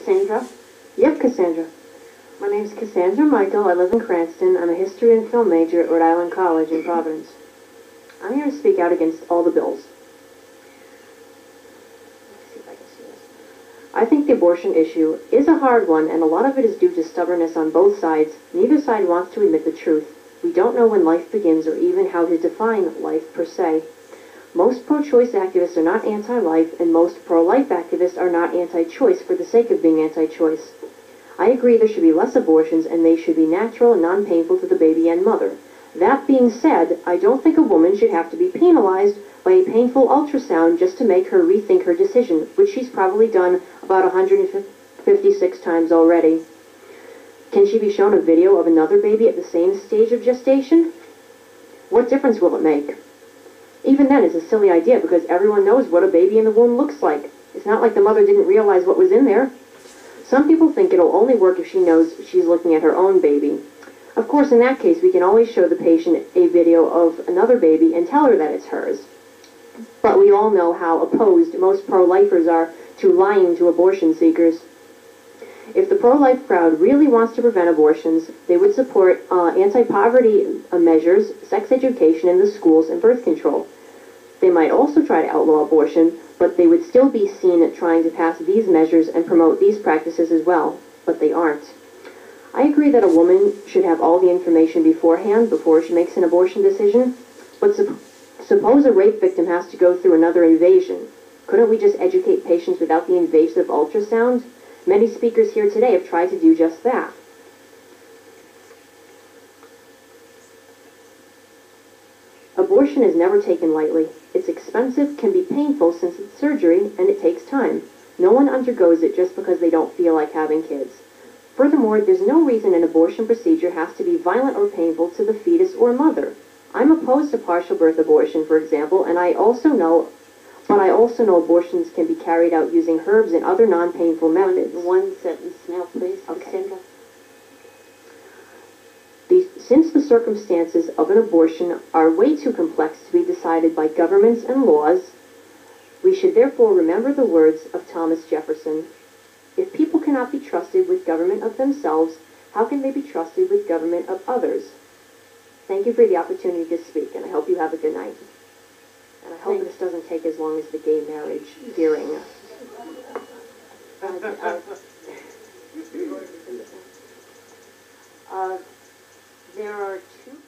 Cassandra? Yep, Cassandra. My name's Cassandra Michael. I live in Cranston. I'm a history and film major at Rhode Island College in Providence. I'm here to speak out against all the bills. Let's see if I can see this. I think the abortion issue is a hard one, and a lot of it is due to stubbornness on both sides. Neither side wants to admit the truth. We don't know when life begins or even how to define life per se. Most pro-choice activists are not anti-life, and most pro-life activists are not anti-choice for the sake of being anti-choice. I agree there should be less abortions, and they should be natural and non-painful to the baby and mother. That being said, I don't think a woman should have to be penalized by a painful ultrasound just to make her rethink her decision, which she's probably done about 156 times already. Can she be shown a video of another baby at the same stage of gestation? What difference will it make? Even then, it's a silly idea because everyone knows what a baby in the womb looks like. It's not like the mother didn't realize what was in there. Some people think it'll only work if she knows she's looking at her own baby. Of course, in that case, we can always show the patient a video of another baby and tell her that it's hers. But we all know how opposed most pro-lifers are to lying to abortion seekers. If the pro-life crowd really wants to prevent abortions, they would support anti-poverty measures, sex education in the schools, and birth control. They might also try to outlaw abortion, but they would still be seen trying to pass these measures and promote these practices as well, but they aren't. I agree that a woman should have all the information beforehand before she makes an abortion decision, but suppose a rape victim has to go through another invasion. Couldn't we just educate patients without the invasive ultrasound? Many speakers here today have tried to do just that. Abortion is never taken lightly. It's expensive, can be painful since it's surgery, and it takes time. No one undergoes it just because they don't feel like having kids. Furthermore, there's no reason an abortion procedure has to be violent or painful to the fetus or mother. I'm opposed to partial birth abortion, for example, and I also know abortions can be carried out using herbs and other non-painful methods. One sentence now, please, Okay. Cassandra. Since the circumstances of an abortion are way too complex to be decided by governments and laws, we should therefore remember the words of Thomas Jefferson. If people cannot be trusted with government of themselves, how can they be trusted with government of others? Thank you for the opportunity to speak, and I hope you have a good night. And I hope this doesn't take as long as the gay marriage hearing. There are two